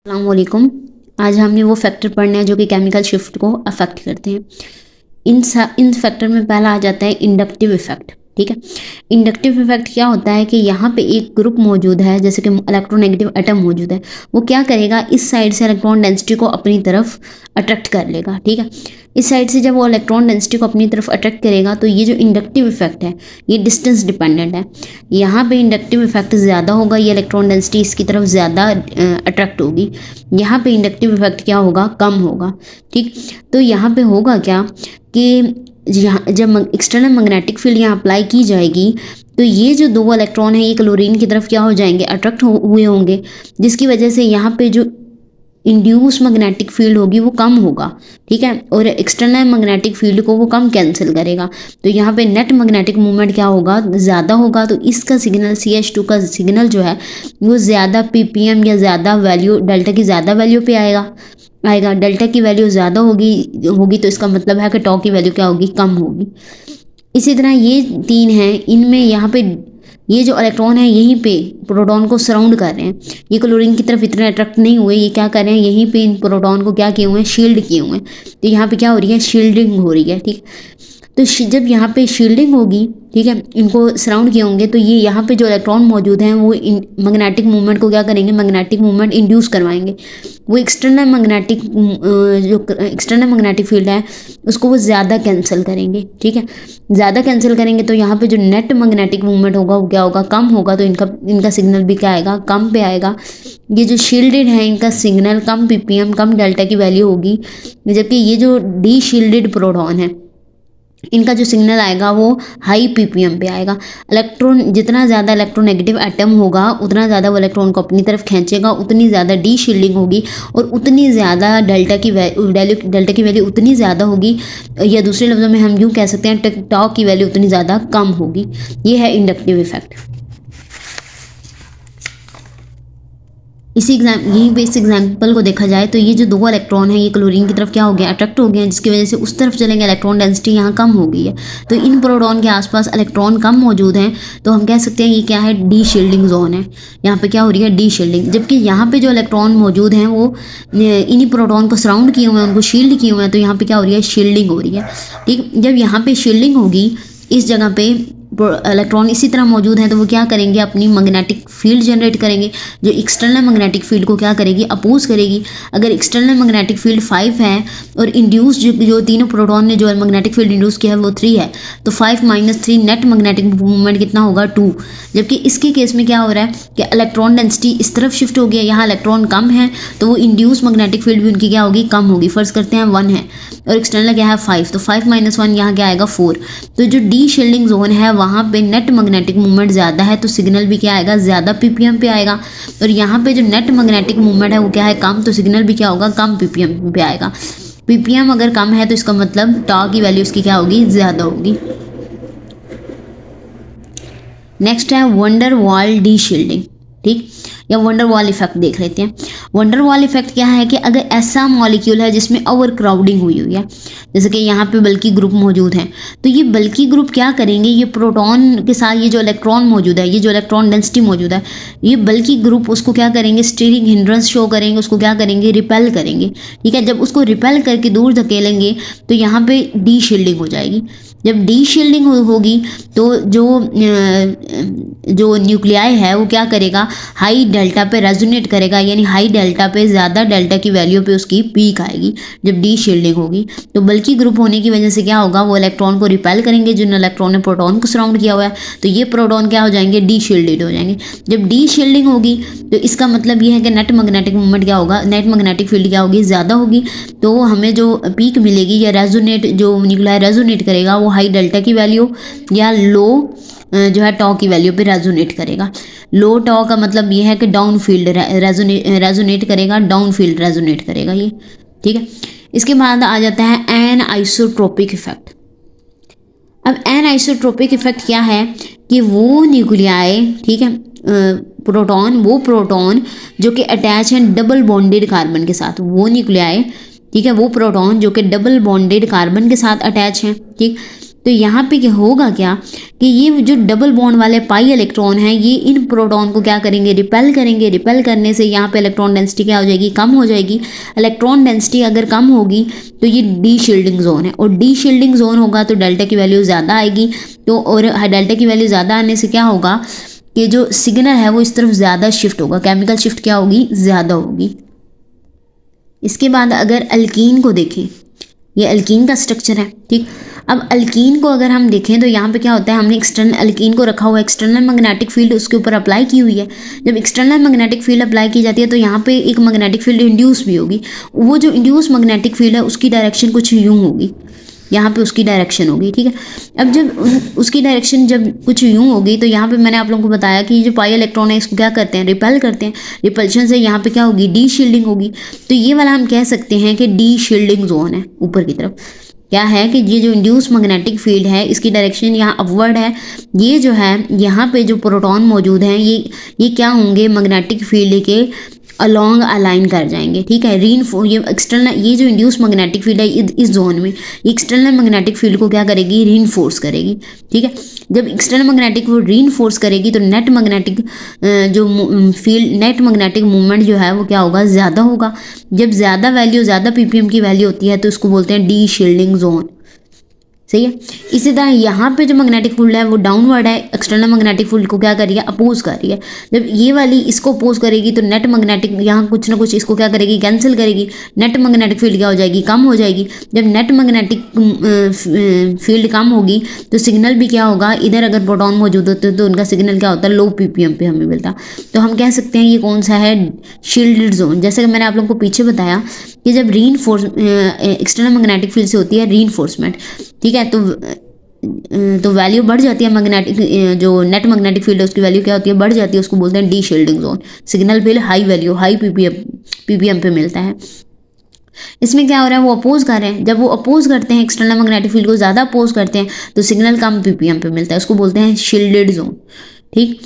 अस्सलामुअलैकुम। आज हमने वो फैक्टर पढ़ना है जो कि केमिकल शिफ्ट को अफेक्ट करते हैं। इन फैक्टर में पहला आ जाता है इंडक्टिव इफेक्ट। ठीक है, इंडक्टिव इफेक्ट क्या होता है कि यहाँ पे एक ग्रुप मौजूद है, जैसे कि इलेक्ट्रोनेगेटिव एटम मौजूद है, वो क्या करेगा, इस साइड से इलेक्ट्रॉन डेंसिटी को अपनी तरफ अट्रैक्ट कर लेगा। ठीक है, इस साइड से जब वो इलेक्ट्रॉन डेंसिटी को अपनी तरफ अट्रैक्ट करेगा तो ये जो इंडक्टिव इफेक्ट है ये डिस्टेंस डिपेंडेंट है। यहाँ पे इंडक्टिव इफेक्ट ज़्यादा होगा, ये इलेक्ट्रॉन डेंसिटी इसकी तरफ ज़्यादा अट्रैक्ट होगी। यहाँ पे इंडक्टिव इफेक्ट क्या होगा, कम होगा। ठीक, तो यहाँ पे होगा क्या कि यहाँ जब एक्सटर्नल मैग्नेटिक फील्ड यहाँ अप्लाई की जाएगी तो ये जो दो इलेक्ट्रॉन है ये क्लोरीन की तरफ क्या हो जाएंगे, अट्रैक्ट हुए होंगे, जिसकी वजह से यहाँ पे जो इंड्यूस मैग्नेटिक फील्ड होगी वो कम होगा। ठीक है, और एक्सटर्नल मैग्नेटिक फील्ड को वो कम कैंसिल करेगा, तो यहाँ पे नेट मैग्नेटिक मूवमेंट क्या होगा, ज़्यादा होगा। तो इसका सिग्नल CH2 का सिग्नल जो है वो ज़्यादा ppm या ज़्यादा वैल्यू, डेल्टा की ज़्यादा वैल्यू पे आएगा। डेल्टा की वैल्यू ज़्यादा होगी तो इसका मतलब है कि टॉ की वैल्यू क्या होगी, कम होगी। इसी तरह ये तीन हैं, इनमें यहाँ पे ये जो इलेक्ट्रॉन है यहीं पे प्रोटॉन को सराउंड कर रहे हैं। ये क्लोरीन की तरफ इतने अट्रैक्ट नहीं हुए, ये क्या कर रहे हैं, यहीं पे इन प्रोटॉन को क्या किए हुए हैं, शील्ड किए हुए हैं। तो यहाँ पे क्या हो रही है, शील्डिंग हो रही है। ठीक, तो जब यहाँ पे शील्डिंग होगी, ठीक है, इनको सराउंड किए होंगे, तो ये यहाँ पे जो इलेक्ट्रॉन मौजूद हैं वो मैग्नेटिक मूवमेंट को क्या करेंगे, मैग्नेटिक मूवमेंट इंड्यूस करवाएंगे। वो एक्सटर्नल मैग्नेटिक फील्ड है उसको वो ज़्यादा कैंसिल करेंगे। ठीक है, ज़्यादा कैंसिल करेंगे तो यहाँ पे जो नेट मैग्नेटिक मूवमेंट होगा वो क्या होगा, कम होगा। तो इनका सिग्नल भी क्या आएगा, कम पे आएगा। ये जो शील्डेड है इनका सिग्नल कम ppm, कम डेल्टा की वैल्यू होगी, जबकि ये जो डी शील्डेड प्रोटॉन है इनका जो सिग्नल आएगा वो हाई ppm पे आएगा। इलेक्ट्रॉन जितना ज़्यादा इलेक्ट्रोनेगेटिव एटम होगा उतना ज़्यादा वो इलेक्ट्रॉन को अपनी तरफ खींचेगा, उतनी ज़्यादा डी शील्डिंग होगी और उतनी ज़्यादा डेल्टा की वैल्यू उतनी ज़्यादा होगी, या दूसरे लफ्ज़ों में हम यूँ कह सकते हैं टॉ की वैल्यू उतनी ज़्यादा कम होगी। ये है इंडक्टिव इफेक्ट। यहीं पे इस एग्जाम्पल को देखा जाए तो ये जो दो इलेक्ट्रॉन है ये क्लोरीन की तरफ क्या हो गया, अट्रैक्ट हो गए हैं, जिसकी वजह से उस तरफ चलेंगे, इलेक्ट्रॉन डेंसिटी यहाँ कम हो गई है। तो इन प्रोटॉन के आसपास इलेक्ट्रॉन कम मौजूद हैं, तो हम कह सकते हैं ये क्या है, डी शील्डिंग जोन है। यहाँ पे क्या हो रही है, डी शील्डिंग। जबकि यहाँ पे जो इलेक्ट्रॉन मौजूद हैं वो इन्हीं प्रोटॉन को सराउंड किए हुए हैं, उनको शील्ड किए हुए हैं, तो यहाँ पे क्या हो रही है, शील्डिंग हो रही है। ठीक, जब यहाँ पे शील्डिंग होगी इस जगह पे इलेक्ट्रॉन इसी तरह मौजूद हैं तो वो क्या करेंगे, अपनी मैग्नेटिक फील्ड जनरेट करेंगे, जो एक्सटर्नल मैग्नेटिक फील्ड को क्या करेगी, अपोज करेगी। अगर एक्सटर्नल मैग्नेटिक फील्ड 5 है और इंड्यूस जो तीनों प्रोटॉन ने जो मैग्नेटिक फील्ड इंड्यूस किया है वो 3 है, तो 5 - 3 नेट मैग्नेटिक मूवमेंट कितना होगा, 2। जबकि इसके केस में क्या हो रहा है कि इलेक्ट्रॉन डेंसिटी इस तरफ शिफ्ट हो गया, यहाँ इलेक्ट्रॉन कम है तो वो इंड्यूस मैग्नेटिक फील्ड भी उनकी क्या होगी, कम होगी। फर्ज करते हैं 1 है और एक्सटर्नल क्या है 5, तो 5 - 1 यहाँ क्या आएगा 4। तो जो डी शील्डिंग जोन है वहाँ पे नेट मैग्नेटिक मूवमेंट ज़्यादा है, तो सिग्नल भी क्या आएगा, ज़्यादा ppm पे आएगा। और यहाँ पे जो नेट मैग्नेटिक मूवमेंट है वो क्या है, कम, तो सिग्नल भी क्या होगा, कम ppm पे आएगा। ppm अगर कम है तो इसका मतलब टॉ की वैल्यू इसकी क्या होगी, ज़्यादा होगी। नेक्स्ट है वंडर वॉल डी शील्डिंग। ठीक, या वंडर वॉल इफेक्ट देख लेते हैं। वंडर वॉल इफेक्ट क्या है कि अगर ऐसा मॉलिक्यूल है जिसमें ओवर क्राउडिंग हुई है, जैसे कि यहाँ पे बल्कि ग्रुप मौजूद हैं, तो ये बल्कि ग्रुप क्या करेंगे, ये प्रोटॉन के साथ ये जो इलेक्ट्रॉन मौजूद है, ये जो इलेक्ट्रॉन डेंसिटी मौजूद है, ये बल्कि ग्रुप उसको क्या करेंगे, स्टीयरिंग हिंड्रेंस शो करेंगे, उसको क्या करेंगे, रिपेल करेंगे। ठीक है, जब उसको रिपेल करके दूर धकेलेंगे तो यहाँ पे डी शील्डिंग हो जाएगी। जब डी शील्डिंग होगी तो जो न्यूक्लियाई है वो क्या करेगा, हाई डेल्टा पे रेजोनेट करेगा, यानी हाई डेल्टा पे, ज़्यादा डेल्टा की वैल्यू पे उसकी पीक आएगी जब डी शील्डिंग होगी। तो बल्कि ग्रुप होने की वजह से क्या होगा, वो इलेक्ट्रॉन को रिपेल करेंगे, जिन इलेक्ट्रॉन ने प्रोटॉन को सराउंड किया हुआ है, तो ये प्रोटॉन क्या हो जाएंगे, डी शील्डेड हो जाएंगे। जब डी शील्डिंग होगी तो इसका मतलब ये है कि नेट मैग्नेटिक मूवमेंट क्या होगा, नेट मैग्नेटिक फील्ड क्या होगी, ज़्यादा होगी। तो हमें जो पीक मिलेगी या रेजोनेट, जो न्यूक्लियाई रेजोनेट करेगा वो हाई डेल्टा की वैल्यू या लो जो है टॉ की वैल्यू पे रेजोनेट करेगा। लो टॉ का मतलब ये है कि डाउन फील्ड रेजोनेट करेगा, डाउन फील्ड रेजोनेट करेगा ये। ठीक है, इसके बाद आ जाता है एन आइसोट्रोपिक इफेक्ट। अब एन आइसोट्रोपिक इफेक्ट क्या है कि वो न्यूक्लियाई, ठीक है, प्रोटॉन जो कि अटैच हैं डबल बॉन्डेड कार्बन के साथ, वो न्यूक्लियाई, ठीक है, वो प्रोटॉन जो कि डबल बॉन्डेड कार्बन के साथ अटैच हैं, ठीक, तो यहाँ पे क्या होगा क्या कि ये जो डबल बॉन्ड वाले पाई इलेक्ट्रॉन हैं ये इन प्रोटॉन को क्या करेंगे, रिपेल करेंगे। रिपेल करने से यहाँ पे इलेक्ट्रॉन डेंसिटी क्या हो जाएगी, कम हो जाएगी। इलेक्ट्रॉन डेंसिटी अगर कम होगी तो ये डी शील्डिंग जोन है, और डी शील्डिंग जोन होगा तो डेल्टा की वैल्यू ज़्यादा आएगी। तो और डेल्टा की वैल्यू ज़्यादा आने से क्या होगा कि जो सिग्नल है वो इस तरफ ज़्यादा शिफ्ट होगा, केमिकल शिफ्ट क्या होगी, ज़्यादा होगी। इसके बाद अगर अल्कीन को देखें, ये अल्कीन का स्ट्रक्चर है, ठीक। अब अल्कीन को अगर हम देखें तो यहाँ पे क्या होता है, हमने एक्सटर्नल अल्कीन को रखा हुआ है, एक्सटर्नल मैग्नेटिक फील्ड उसके ऊपर अप्लाई की हुई है। जब एक्सटर्नल मैग्नेटिक फील्ड अप्लाई की जाती है तो यहाँ पे एक मैग्नेटिक फील्ड इंड्यूस भी होगी। वो जो इंड्यूस मैग्नेटिक फील्ड है उसकी डायरेक्शन कुछ यूँ होगी, यहाँ पे उसकी डायरेक्शन होगी, ठीक है। अब जब उसकी डायरेक्शन जब कुछ यूँ होगी तो यहाँ पे मैंने आप लोगों को बताया कि जो पाई इलेक्ट्रॉन है इसको क्या करते हैं, रिपेल करते हैं। रिपल्शन से यहाँ पे क्या होगी, डी शील्डिंग होगी। तो ये वाला हम कह सकते हैं कि डी शील्डिंग जोन है। ऊपर की तरफ क्या है कि ये जो इंड्यूस मैग्नेटिक फील्ड है इसकी डायरेक्शन यहाँ अपवर्ड है। ये जो है यहाँ पे जो प्रोटॉन मौजूद हैं ये क्या होंगे, मैग्नेटिक फील्ड के अलोंग अलाइन कर जाएंगे, ठीक है। ये एक्सटर्नल, ये जो इंड्यूस मैग्नेटिक फील्ड है इस जोन में ये एक्सटर्नल मैग्नेटिक फील्ड को क्या करेगी, रीइंफोर्स करेगी, ठीक है। जब एक्सटर्नल मैग्नेटिक वो रीइंफोर्स करेगी तो नेट मैग्नेटिक जो फील्ड, नेट मैग्नेटिक मूवमेंट जो है वो क्या होगा, ज़्यादा होगा। जब ज़्यादा वैल्यू, ज़्यादा पीपीएम की वैल्यू होती है तो इसको बोलते हैं डी शील्डिंग जोन, सही है। इसी तरह यहाँ पे जो मैग्नेटिक फील्ड है वो डाउनवर्ड है, एक्सटर्नल मैग्नेटिक फील्ड को क्या कर रही है, अपोज कर रही है। जब ये वाली इसको अपोज करेगी तो नेट मैग्नेटिक यहाँ कुछ ना कुछ इसको क्या करेगी, कैंसिल करेगी। नेट मैग्नेटिक फील्ड क्या हो जाएगी, कम हो जाएगी। जब नेट मैग्नेटिक फील्ड कम होगी तो सिग्नल भी क्या होगा, इधर अगर प्रोटॉन मौजूद होते हैं तो उनका सिग्नल क्या होता है, लो पीपीएम पे हमें मिलता। तो हम कह सकते हैं ये कौन सा है, शील्डेड जोन। जैसे कि मैंने आप लोगों को पीछे बताया कि जब एक्सटर्नल मैग्नेटिक फील्ड से होती है रीइंफोर्समेंट, ठीक है, तो वैल्यू बढ़ जाती है मैग्नेटिक, जो नेट मैग्नेटिक फील्ड है उसकी वैल्यू क्या होती है, बढ़ जाती है। उसको बोलते हैं डी शील्डिंग जोन। सिग्नल फिर हाई वैल्यू, हाई पीपीएम पे मिलता है। इसमें क्या हो रहा है, वो अपोज कर रहे हैं। जब वो अपोज करते हैं, एक्सटर्नल मैग्नेटिक फील्ड को ज़्यादा अपोज करते हैं तो सिग्नल कम पीपीएम पे मिलता है। उसको बोलते हैं शील्डेड जोन, ठीक।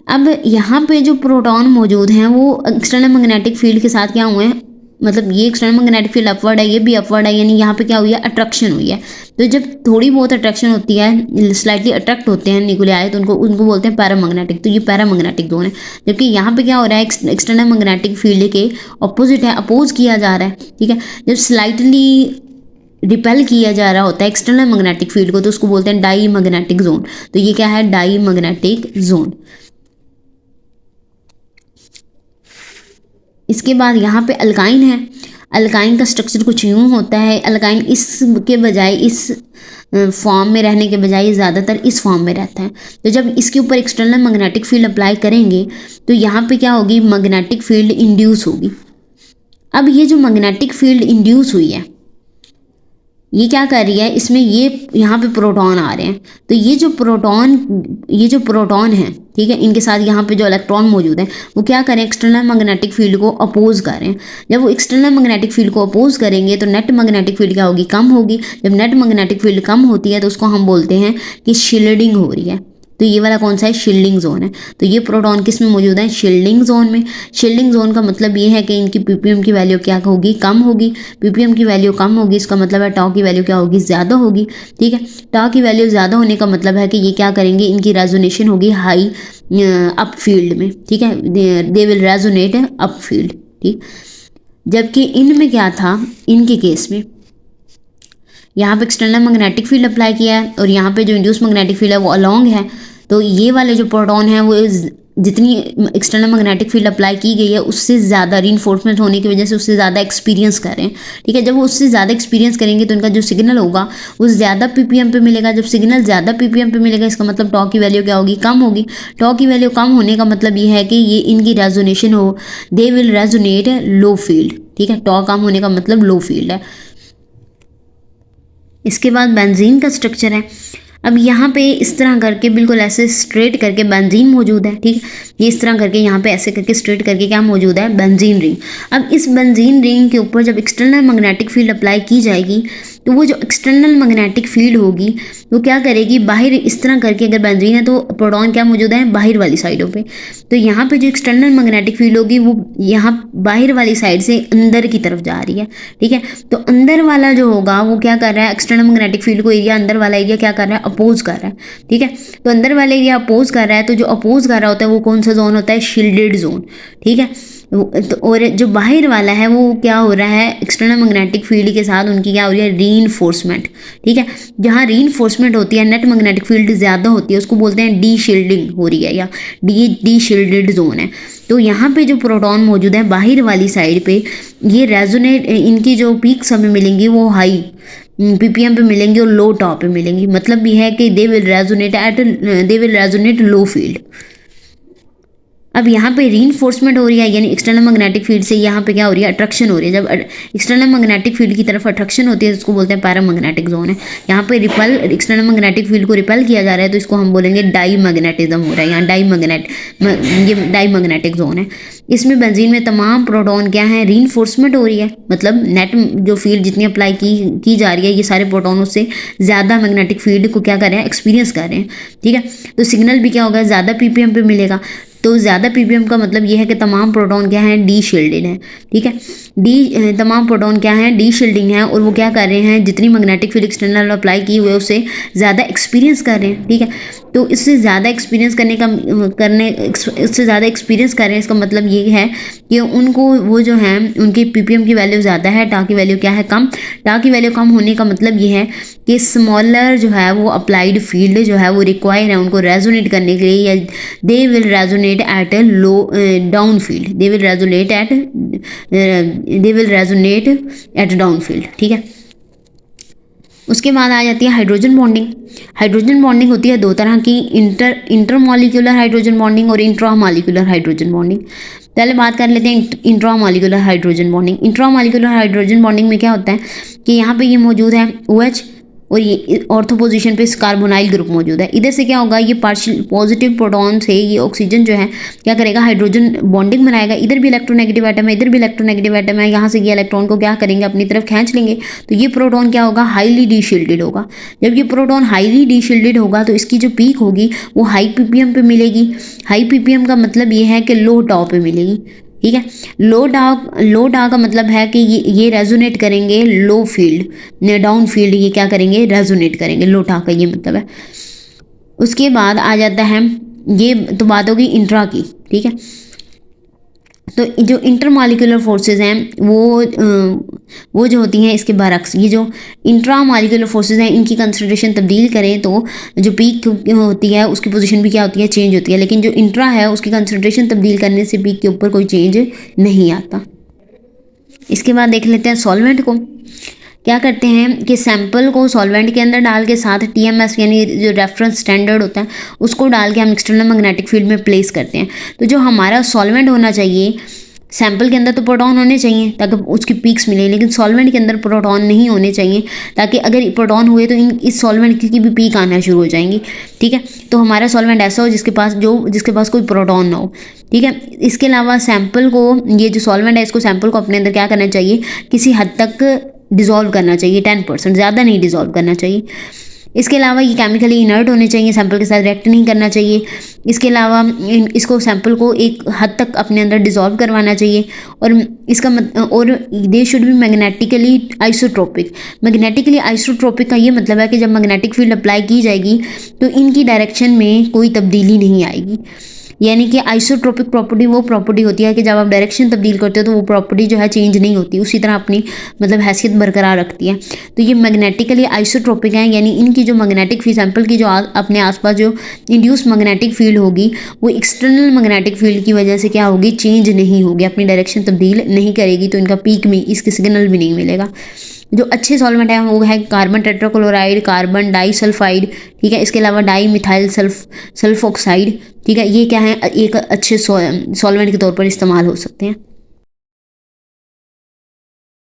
अब यहाँ पे जो प्रोटॉन मौजूद हैं वो एक्सटर्नल मैग्नेटिक फील्ड के साथ क्या हुए हैं, मतलब ये एक्सटर्नल मैग्नेटिक फील्ड अपवर्ड है, ये भी अपवर्ड है, यानी यहाँ पे क्या हुई है, अट्रैक्शन हुई है। तो जब थोड़ी बहुत अट्रैक्शन होती है, स्लाइटली अट्रैक्ट होते हैं न्यूक्लियाई, तो उनको बोलते हैं पैरामैग्नेटिक। तो ये पैरामैग्नेटिक जोन है। जबकि यहाँ पे क्या हो रहा है, एक्सटर्नल मैग्नेटिक फील्ड के ऑपोजिट है, अपोज किया जा रहा है, ठीक है। जब स्लाइटली रिपेल किया जा रहा होता है एक्सटर्नल मैग्नेटिक फील्ड को तो उसको बोलते हैं डाई मैग्नेटिक जोन। तो ये क्या है, डाई मैग्नेटिक जोन। इसके बाद यहाँ पे अल्काइन है। अल्काइन का स्ट्रक्चर कुछ यूँ होता है। अल्काइन इसके बजाय, इस फॉर्म में रहने के बजाय ज़्यादातर इस फॉर्म में रहता है। तो जब इसके ऊपर एक्सटर्नल मैग्नेटिक फील्ड अप्लाई करेंगे तो यहाँ पे क्या होगी, मैग्नेटिक फील्ड इंड्यूस होगी। अब ये जो मैग्नेटिक फील्ड इंड्यूस हुई है ये क्या कर रही है, इसमें ये यहाँ पे प्रोटॉन आ रहे हैं। तो ये जो प्रोटॉन है, ठीक है, इनके साथ यहाँ पे जो इलेक्ट्रॉन मौजूद हैं वो क्या करें, एक्सटर्नल मैग्नेटिक फील्ड को अपोज करें। जब वो एक्सटर्नल मैग्नेटिक फील्ड को अपोज करेंगे तो नेट मैग्नेटिक फील्ड क्या होगी, कम होगी। जब नेट मैग्नेटिक फील्ड कम होती है तो उसको हम बोलते हैं कि शील्डिंग हो रही है। तो ये वाला कौन सा है, शील्डिंग जोन है। तो ये प्रोटॉन किस में मौजूद है, शील्डिंग जोन में। शील्डिंग जोन का मतलब ये है कि इनकी पीपीएम की वैल्यू क्या होगी, कम होगी। पीपीएम की वैल्यू कम होगी, इसका मतलब है टाउ की वैल्यू क्या होगी, ज़्यादा होगी, ठीक है। टाउ की वैल्यू ज़्यादा होने का मतलब है कि ये क्या करेंगे, इनकी रेजोनेशन होगी हाई अप फील्ड में, ठीक है। They will resonate up field, ठीक। जबकि इनमें क्या था, इनके केस में यहाँ पे एक्सटर्नल मैग्नेटिक फील्ड अप्लाई किया है और यहाँ पे जो इंड्यूस मैग्नेटिक फील्ड है वो अलोंग है। तो ये वाले जो प्रोटॉन है वो जितनी एक्सटर्नल मैग्नेटिक फील्ड अप्लाई की गई है उससे ज़्यादा रीइंफोर्समेंट होने की वजह से उससे ज़्यादा एक्सपीरियंस कर रहे हैं, ठीक है। जब वो उससे ज़्यादा एक्सपीरियंस करेंगे तो उनका जो सिग्नल होगा वो ज़्यादा पीपीएम पे मिलेगा। जब सिग्नल ज़्यादा पीपीएम पे मिलेगा इसका मतलब टॉ की वैल्यू क्या होगी, कम होगी। टॉ की वैल्यू कम होने का मतलब ये है कि ये इनकी रेजोनेशन हो, they will resonate low field, ठीक है। टॉ कम होने का मतलब लो फील्ड है। इसके बाद बेंजीन का स्ट्रक्चर है। अब यहाँ पे इस तरह करके बिल्कुल ऐसे स्ट्रेट करके बेंजीन मौजूद है, ठीक। ये इस तरह करके यहाँ पे ऐसे करके स्ट्रेट करके क्या मौजूद है, बेंजीन रिंग। अब इस बेंजीन रिंग के ऊपर जब एक्सटर्नल मैग्नेटिक फील्ड अप्लाई की जाएगी तो वो जो एक्सटर्नल मैग्नेटिक फील्ड होगी वो क्या करेगी, बाहर इस तरह करके, अगर बेंजीन है तो प्रोटॉन क्या मौजूद है, बाहर वाली साइडों पे, तो यहाँ पे जो एक्सटर्नल मैग्नेटिक फील्ड होगी वो यहाँ बाहर वाली साइड से अंदर की तरफ जा रही है, ठीक है। तो अंदर वाला जो होगा वो क्या कर रहा है, एक्सटर्नल मैग्नेटिक फील्ड को एरिया, अंदर वाला एरिया क्या कर रहा है, अपोज कर रहा है, ठीक है। तो अंदर वाला एरिया अपोज कर रहा है, तो जो अपोज कर रहा होता है वो कौन सा जोन होता है, शील्डेड जोन, ठीक है। तो और जो बाहर वाला है वो क्या हो रहा है, एक्सटर्नल मैग्नेटिक फील्ड के साथ उनकी क्या हो रही है, रीइंफोर्समेंट, ठीक है। जहाँ रीइंफोर्समेंट होती है, नेट मैग्नेटिक फील्ड ज़्यादा होती है, उसको बोलते हैं डी शील्डिंग हो रही है, या डी शील्डेड जोन है। तो यहाँ पे जो प्रोटॉन मौजूद है बाहर वाली साइड पे, ये रेजोनेट, इनकी जो पीक्स हमें मिलेंगी वो हाई पीपीएम पे मिलेंगी और लो टॉप पे मिलेंगी। मतलब ये है कि they will resonate low field. अब यहाँ पे रीइंफोर्समेंट हो रही है, यानी एक्सटर्नल मैग्नेटिक फील्ड से यहाँ पे क्या हो रही है, अट्रैक्शन हो रही है। जब एक्सटर्नल मैग्नेटिक फील्ड की तरफ अट्रैक्शन होती है तो इसको बोलते हैं पैरामैग्नेटिक जोन है। यहाँ पे रिपल, एक्सटर्नल मैग्नेटिक फील्ड को रिपेल किया जा रहा है तो इसको हम बोलेंगे डाई मैग्नेटिज्म हो रहा है, यहाँ ये डाई मैग्नेटिक जोन है। इसमें बेंजीन में तमाम प्रोटॉन क्या है, रीइंफोर्समेंट हो रही है, मतलब नेट जो फील्ड जितनी अप्लाई की जा रही है, ये सारे प्रोटॉन उससे ज़्यादा मैग्नेटिक फील्ड को क्या कर रहे हैं, एक्सपीरियंस कर रहे हैं, ठीक है। तो सिग्नल भी क्या होगा, ज़्यादा पीपीएम पे मिलेगा। तो ज़्यादा पीपीएम का मतलब ये है कि तमाम प्रोटॉन क्या हैं, डी शील्डेड हैं, ठीक है। तमाम प्रोटॉन क्या हैं, डी शील्डिंग है, और वो क्या कर रहे हैं, जितनी मैग्नेटिक फील्ड एक्सटर्नल अप्लाई की हुई है उससे ज़्यादा एक्सपीरियंस कर रहे हैं, ठीक है। तो इससे ज़्यादा एक्सपीरियंस इससे ज़्यादा एक्सपीरियंस कर रहे हैं, इसका मतलब ये है कि उनको वो जो है उनकी पीपीएम की वैल्यू ज़्यादा है, टा की वैल्यू क्या है, कम। टा की वैल्यू कम होने का मतलब ये है कि स्मॉलर जो है वो अप्लाइड फील्ड जो है वो रिक्वायर है उनको रेजोनेट करने के लिए, या they will resonate at a low down field, they will resonate at down field, ठीक है। उसके बाद आ जाती है हाइड्रोजन बॉन्डिंग। हाइड्रोजन बॉन्डिंग होती है दो तरह की, इंटरमॉलिक्यूलर हाइड्रोजन बॉन्डिंग और इंट्रामॉलिक्यूलर हाइड्रोजन बॉन्डिंग। पहले बात कर लेते हैं intramolecular hydrogen bonding. Intramolecular hydrogen bonding में क्या होता है कि यहाँ पे ये मौजूद है OH, और ये ऑर्थो पोजीशन पे कार्बोनाइल ग्रुप मौजूद है। इधर से क्या होगा, ये पार्शियल पॉजिटिव प्रोटॉन से ये ऑक्सीजन जो है क्या करेगा, हाइड्रोजन बॉन्डिंग बनाएगा। इधर भी इलेक्ट्रोनेगेटिव एटम है, इधर भी इलेक्ट्रोनेगेटिव एटम है, यहाँ से ये इलेक्ट्रॉन को क्या करेंगे, अपनी तरफ खींच लेंगे। तो ये प्रोटॉन क्या होगा, हाईली डी शील्डेड होगा। जब ये प्रोटॉन हाईली डी शील्डेड होगा तो इसकी जो पीक होगी वो हाई पीपीएम पे मिलेगी। हाई पीपीएम का मतलब ये है कि लो टॉ पे मिलेगी, ठीक है। लो डा का मतलब है कि ये रेजोनेट करेंगे लो फील्ड, डाउन फील्ड ये क्या करेंगे, रेजोनेट करेंगे, लो डा का ये मतलब है। उसके बाद आ जाता है, ये तो बात होगी इंट्रा की, ठीक है। तो जो इंटरमॉलिक्यूलर फोर्सेस हैं वो जो होती हैं इसके बरक्स, ये जो इंट्रामॉलिक्यूलर फोर्सेस हैं इनकी कंसंट्रेशन तब्दील करें तो जो पीक होती है उसकी पोजीशन भी क्या होती है, चेंज होती है। लेकिन जो इंट्रा है उसकी कंसंट्रेशन तब्दील करने से पीक के ऊपर कोई चेंज नहीं आता। इसके बाद देख लेते हैं सॉल्वेंट को। क्या करते हैं कि सैंपल को सॉल्वेंट के अंदर डाल के साथ TMS यानी जो रेफरेंस स्टैंडर्ड होता है उसको डाल के हम एक्सटर्नल मैग्नेटिक फील्ड में प्लेस करते हैं। तो जो हमारा सॉल्वेंट होना चाहिए, सैंपल के अंदर तो प्रोटॉन होने चाहिए ताकि उसकी पीक्स मिले, लेकिन सॉल्वेंट के अंदर प्रोटॉन नहीं होने चाहिए, ताकि अगर प्रोटॉन हुए तो इस सॉल्वेंट की भी पीक आना शुरू हो जाएंगी, ठीक है। तो हमारा सॉल्वेंट ऐसा हो जिसके पास कोई प्रोटॉन ना हो, ठीक है। इसके अलावा सैंपल को, ये जो सॉल्वेंट है इसको सैंपल को अपने अंदर क्या करना चाहिए, किसी हद तक डिज़ोल्व करना चाहिए, 10%, ज़्यादा नहीं डिज़ोल्व करना चाहिए। इसके अलावा ये केमिकली इनर्ट होने चाहिए, सैंपल के साथ रिएक्ट नहीं करना चाहिए। इसके अलावा इसको सैंपल को एक हद तक अपने अंदर डिज़ोल्व करवाना चाहिए, और they should be magnetically isotropic. Magnetically isotropic का ये मतलब है कि जब मैग्नेटिक फील्ड अप्लाई की जाएगी तो इनकी डायरेक्शन में कोई तब्दीली नहीं आएगी। यानी कि आइसोट्रोपिक प्रॉपर्टी वो प्रॉपर्टी होती है कि जब आप डायरेक्शन तब्दील करते हो तो वो प्रॉपर्टी जो है चेंज नहीं होती, उसी तरह अपनी मतलब हैसियत बरकरार रखती है। तो ये मैग्नेटिकली आइसोट्रोपिक हैं, यानी इनकी जो मैग्नेटिक फील्ड, सैंपल की जो अपने आसपास जो इंड्यूस मैग्नेटिक फील्ड होगी वो एक्सटर्नल मैग्नेटिक फील्ड की वजह से क्या होगी, चेंज नहीं होगी, अपनी डायरेक्शन तब्दील नहीं करेगी, तो इनका पीक में इसके सिग्नल भी नहीं मिलेगा। जो अच्छे सॉल्वेंट है वो है कार्बन टेट्राक्लोराइड, कार्बन डाइसल्फाइड, ठीक है। इसके अलावा डाई मिथाइल सल्फोक्साइड, ठीक है। ये क्या है, एक अच्छे सॉल्वेंट के तौर पर इस्तेमाल हो सकते हैं।